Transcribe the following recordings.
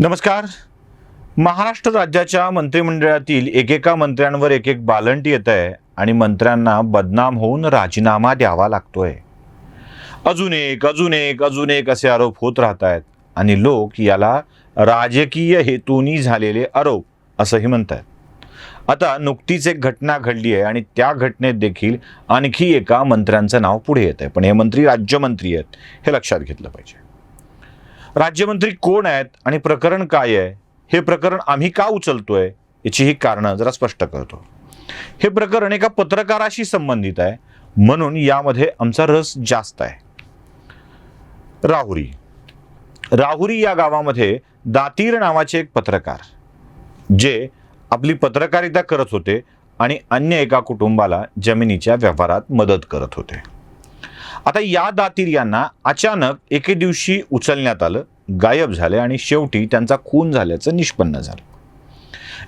नमस्कार. महाराष्ट्र राज्याच्या मंत्रिमंडळातील एकेका मंत्र्यांवर एक एक बालंटी येत आहे आणि मंत्र्यांना बदनाम होऊन राजीनामा द्यावा लागतोय. अजून एक असे आरोप होत राहत आहेत आणि लोक याला राजकीय हेतूनी झालेले आरोप असंही म्हणतात. आता नुकतीच एक घटना घडली आहे आणि त्या घटनेत देखील आणखी एका मंत्र्यांचं नाव पुढे येत आहे. पण हे मंत्री राज्यमंत्री आहेत हे लक्षात घेतलं पाहिजे. राज्यमंत्री कोण आहेत आणि प्रकरण काय आहे, हे प्रकरण आम्ही का उचलतोय याची ही कारणं जरा स्पष्ट करतो. हे प्रकरण एका पत्रकाराशी संबंधित आहे म्हणून यामध्ये आमचा रस जास्त आहे. राहुरी या गावामध्ये दातीर नावाचे एक पत्रकार जे आपली पत्रकारिता करत होते आणि अन्य एका कुटुंबाला जमिनीच्या व्यवहारात मदत करत होते. आता या दातीर यांना अचानक एके दिवशी उचलण्यात आलं, गायब झाले आणि शेवटी त्यांचा खून झाल्याचं निष्पन्न झालं.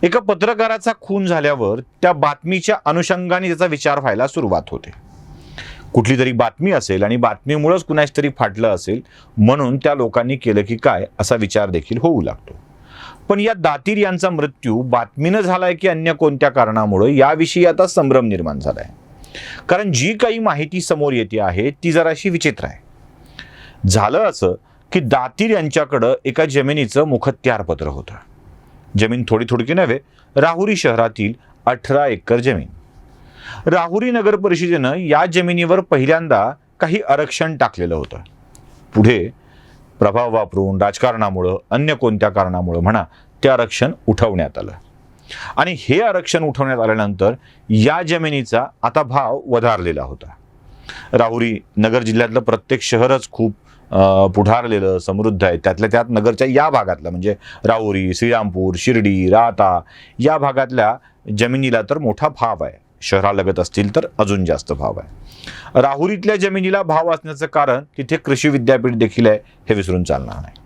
एका पत्रकाराचा खून झाल्यावर त्या बातमीच्या अनुषंगाने त्याचा विचार व्हायला सुरुवात होते. कुठली तरी बातमी असेल आणि बातमीमुळेच कुणाच तरी फाटलं असेल म्हणून त्या लोकांनी केलं की काय असा विचार देखील होऊ लागतो. पण या दातीर यांचा मृत्यू बातमीनं झालाय की अन्य कोणत्या कारणामुळे याविषयी आता संभ्रम निर्माण झालाय. कारण जी काही माहिती समोर येते आहे ती जराशी विचित्र आहे. झालं असं की दातीर यांच्याकडं एका जमिनीचं मुखत्यारपत्र होतं. जमीन थोडी नव्हे, राहुरी शहरातील 18 एकर जमीन. राहुरी नगर परिषदेनं या जमिनीवर पहिल्यांदा काही आरक्षण टाकलेलं होतं. पुढे प्रभाव वापरून राजकारणामुळं अन्य कोणत्या कारणामुळं म्हणा ते आरक्षण उठवण्यात आलं आणि हे आरक्षण उठवण्यात आल्यानंतर या जमिनीचा आता भाव वधारलेला होता. राहुरी नगर जिल्ह्यातलं प्रत्येक शहरच खूप पुढारलेलं समृद्ध आहे. त्यातल्या त्यात नगरच्या या भागातलं म्हणजे राहुरी, श्रीरामपूर, शिर्डी, राहता या भागातल्या जमिनीला तर मोठा भाव आहे. शहरालगत असतील तर अजून जास्त भाव आहे. राहुरीतल्या जमिनीला भाव असण्याचं कारण तिथे कृषी विद्यापीठ देखील आहे हे विसरून चालणार नाही.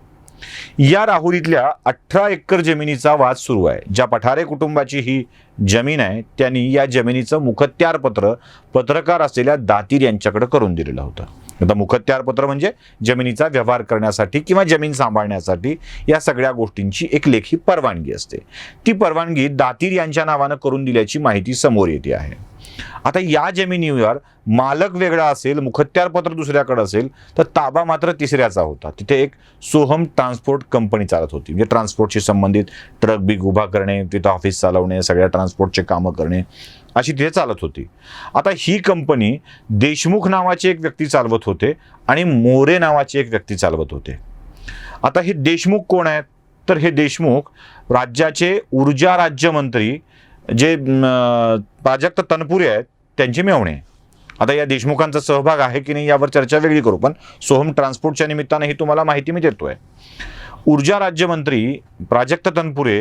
या राहुरीतल्या 18 एकर जमिनीचा वाद सुरू आहे. ज्या पठारे कुटुंबाची ही जमीन आहे त्यांनी या जमिनीचं मुखत्यारपत्र पत्रकार असलेल्या दातीर यांच्याकडे करून दिलेलं होतं. आता मुखत्यारपत्र म्हणजे जमिनीचा व्यवहार करण्यासाठी किंवा जमीन सांभाळण्यासाठी या सगळ्या गोष्टींची एक लेखी परवानगी असते. ती परवानगी दातीर यांच्या नावानं करून दिल्याची माहिती समोर येते आहे. आता या जमिनीवर मालक वेगळा असेल, मुखत्यारपत्र दुसऱ्याकडे असेल तर ताबा मात्र तिसऱ्याचा होता. तिथे एक सोहम ट्रान्सपोर्ट कंपनी चालत होती. म्हणजे ट्रान्सपोर्टशी संबंधित ट्रक बिग उभा करणे, तिथं ऑफिस चालवणे, सगळ्या ट्रान्सपोर्टचे कामं करणे अशी तिथे चालत होती. आता ही कंपनी देशमुख नावाचे एक व्यक्ती चालवत होते आणि मोरे नावाचे एक व्यक्ती चालवत होते. आता हे देशमुख कोण आहेत तर हे देशमुख राज्याचे ऊर्जा राज्यमंत्री जे प्राजक्त तनपुरे आहेत त्यांचे मेव्हणे. आता या देशमुखांचा सहभाग आहे की नाही यावर चर्चा वेगळी करू, पण सोहम ट्रान्सपोर्टच्या निमित्ताने ही तुम्हाला माहिती मी देतोय. ऊर्जा राज्यमंत्री प्राजक्त तनपुरे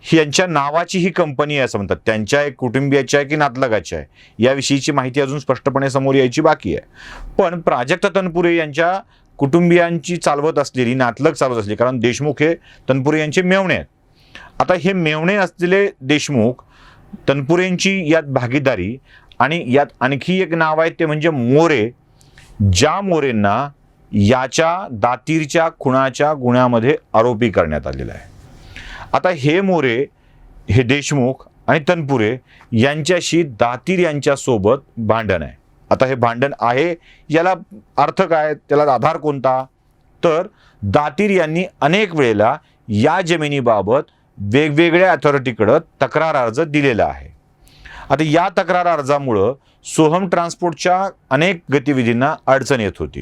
यांच्या नावाची ही कंपनी आहे असं म्हणतात. त्यांच्या एक कुटुंबियाची आहे की नातलगाची आहे याविषयीची माहिती अजून स्पष्टपणे समोर यायची बाकी आहे. पण प्राजक्त तनपुरे यांच्या कुटुंबियांची चालवत असलेली, नातलग चालवत असलेली, कारण देशमुख हे तनपुरे यांचे मेव्हणे आहेत. आता हे मेव्हणे असलेले देशमुख तनपुरेंची यात भागीदारी आणि यात आणखी एक नाव आहे ते म्हणजे मोरे. ज्या मोरेंना याच्या दातीरच्या खुनाच्या गुन्ह्यामध्ये आरोपी करण्यात आलेला आहे. आता हे मोरे, हे देशमुख आणि तनपुरे यांच्याशी दातीर यांच्यासोबत भांडण आहे. आता हे भांडण आहे याला अर्थ काय, त्याला आधार कोणता तर दातीर यांनी अनेक वेळेला या जमिनीबाबत वेगवेगळ्या अथॉरिटीकडं तक्रार अर्ज दिलेला आहे. आता या तक्रार अर्जामुळं सोहम ट्रान्सपोर्टच्या अनेक गतिविधींना अडचण येत होती.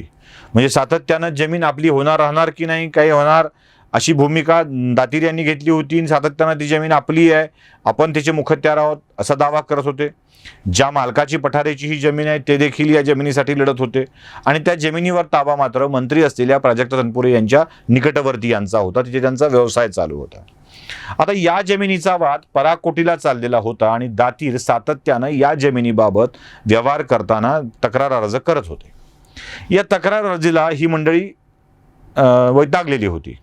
म्हणजे सातत्यानं जमीन आपली राहणार की नाही, काय होणार अशी भूमिका दातीर यांनी घेतली होती. सातत्यानं ती जमीन आपली आहे, आपण त्याचे मुखत्यार आहोत असा दावा करत होते. ज्या मालकाची पठारेची ही जमीन आहे ते देखील या जमिनीसाठी लढत होते आणि त्या जमिनीवर ताबा मात्र मंत्री असलेल्या प्राजक्त तनपुरे यांच्या निकटवर्ती यांचा होता. तिथे त्यांचा व्यवसाय चालू होता. आता या जमिनीचा वाद पराकोटीला चाललेला होता आणि दातीर सातत्यानं या जमिनीबाबत व्यवहार करताना तक्रार अर्ज करत होते. या तक्रार अर्जीला ही मंडळी वैतागलेली होती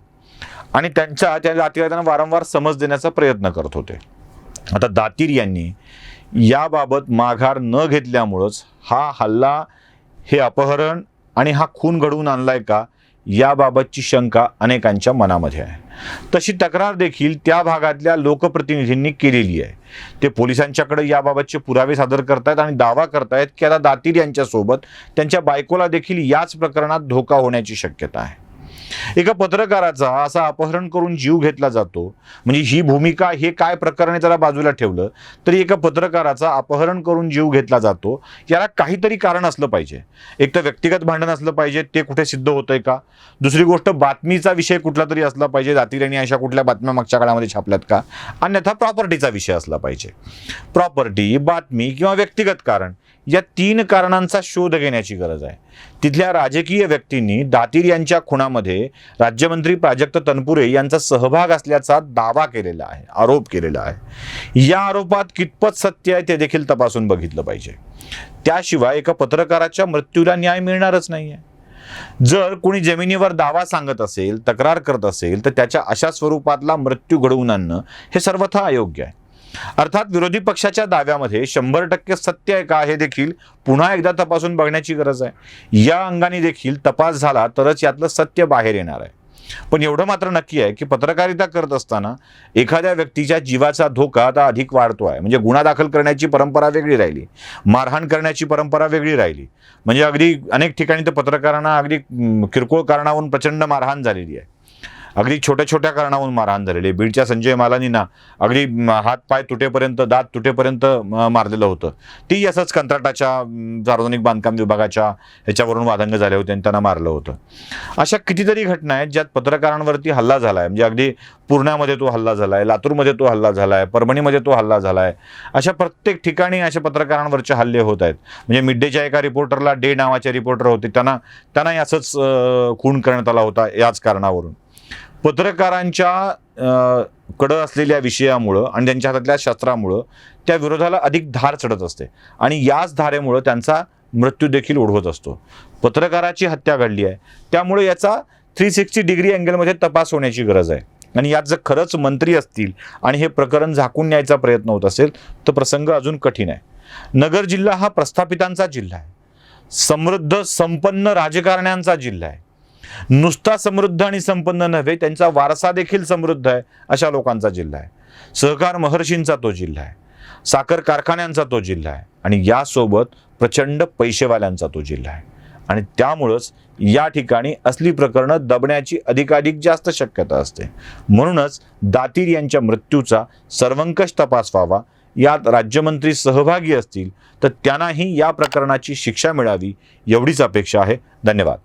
आणि त्या दातीर त्यांना वारंवार समज देण्याचा प्रयत्न करत होते. आता दातीर यांनी याबाबत माघार न घेतल्यामुळंच हा हल्ला, हे अपहरण आणि हा खून घडवून आणलाय का याबाबतची शंका अनेकांच्या मनामध्ये आहे. तशी तक्रार देखील त्या भागातल्या लोकप्रतिनिधींनी केलेली आहे. ते पोलिसांच्याकडे याबाबतचे पुरावे सादर करतायत आणि दावा करतायत की आता दातीर यांच्यासोबत त्यांच्या बायकोला देखील याच प्रकरणात धोका होण्याची शक्यता आहे. एका पत्रकाराचा असा अपहरण करून जीव घेतला जातो, म्हणजे ही भूमिका, हे काय प्रकरण आहे जरा बाजूला ठेवलं तरी एका पत्रकाराचा अपहरण करून जीव घेतला जातो, याला काहीतरी कारण असलं पाहिजे. एक तर व्यक्तिगत भांडण असलं पाहिजे, ते कुठे सिद्ध होतंय का? दुसरी गोष्ट, बातमीचा विषय कुठला तरी असला पाहिजे, दातीर यांनी अशा कुठल्या बातम्या मागच्या काळामध्ये छापल्यात का? अन्यथा प्रॉपर्टीचा विषय असला पाहिजे. प्रॉपर्टी, बातमी किंवा व्यक्तिगत कारण, या 3 कारणांचा शोध घेण्याची गरज आहे. तिथल्या राजकीय व्यक्तींनी दातीर यांच्या खुनामध्ये राज्यमंत्री प्राजक्त तनपुरे यांचा सहभाग असल्याचा दावा केलेला आहे, आरोप केलेला आहे. या आरोपात कितपत सत्य आहे ते देखील तपासून बघितलं पाहिजे. त्याशिवाय एका पत्रकाराच्या मृत्यूला न्याय मिळणारच नाहीये. जर कोणी जमिनीवर दावा सांगत असेल, तक्रार करत असेल, तर त्याच्या अशा स्वरूपातला मृत्यू घडवून आणणं हे सर्वथा अयोग्य आहे. अर्थात विरोधी पक्षाच्या दाव्यामध्ये 100% सत्य आहे का हे देखील पुन्हा एकदा तपासून बघण्याची गरज आहे. या अंगाने देखील तपास झाला तरच यातलं सत्य बाहेर येणार आहे. पण एवढं मात्र नक्की आहे की पत्रकारिता करत असताना एखाद्या व्यक्तीच्या जीवाचा धोका आता अधिक वाढतो आहे. म्हणजे गुन्हा दाखल करण्याची परंपरा वेगळी राहिली, मारहाण करण्याची परंपरा वेगळी राहिली. म्हणजे अगदी अनेक ठिकाणी तर पत्रकारांना अगदी किरकोळ कारणावरून प्रचंड मारहाण झालेली आहे. अगदी छोट्या छोट्या कारणावरून मारहाण झालेली आहे. बीडच्या संजय मालानींना अगदी हात पाय तुटेपर्यंत, दात तुटेपर्यंत मारलेलं होतं. ती असंच कंत्राटाच्या सार्वजनिक बांधकाम विभागाच्या ह्याच्यावरून वादंग झाले होते आणि त्यांना मारलं होतं. अशा कितीतरी घटना आहेत ज्यात पत्रकारांवरती हल्ला झाला आहे. म्हणजे अगदी पूर्णामध्ये तो हल्ला झाला आहे, लातूरमध्ये तो हल्ला झाला आहे, परभणीमध्ये तो हल्ला झाला आहे. अशा प्रत्येक ठिकाणी अशा पत्रकारांवरचे हल्ले होत आहेत. म्हणजे मिड डेच्या एका रिपोर्टरला, डे नावाचे रिपोर्टर होते, त्यांनाही असंच खून करण्यात आला होता याच कारणावरून. पत्रकारांच्या कडं असलेल्या विषयामुळं आणि त्यांच्या हातातल्या शस्त्रामुळं त्या विरोधाला अधिक धार चढत असते आणि याच धारेमुळं त्यांचा मृत्यू देखील ओढवत असतो. पत्रकाराची हत्या घडली आहे, त्यामुळे याचा 360 डिग्री अँगलमध्ये तपास होण्याची गरज आहे. आणि यात जर खरंच मंत्री असतील आणि हे प्रकरण झाकून न्यायचा प्रयत्न होत असेल तर प्रसंग अजून कठीण आहे. नगर जिल्हा हा प्रस्थापितांचा जिल्हा आहे, समृद्ध संपन्न राजकारण्यांचा जिल्हा आहे. नुसता समृद्ध आणि संपन्न नव्हे, त्यांचा वारसा देखील समृद्ध आहे अशा लोकांचा जिल्हा आहे. सहकार महर्षींचा तो जिल्हा आहे, साखर कारखान्यांचा तो जिल्हा आहे आणि यासोबत प्रचंड पैसेवाल्यांचा तो जिल्हा आहे. आणि त्यामुळंच या ठिकाणी असली प्रकरणं दबण्याची अधिकाधिक जास्त शक्यता असते. म्हणूनच दातीर यांच्या मृत्यूचा सर्वंकष तपास व्हावा. यात राज्यमंत्री सहभागी असतील तर त्यांनाही या प्रकरणाची शिक्षा मिळावी एवढीच अपेक्षा आहे. धन्यवाद.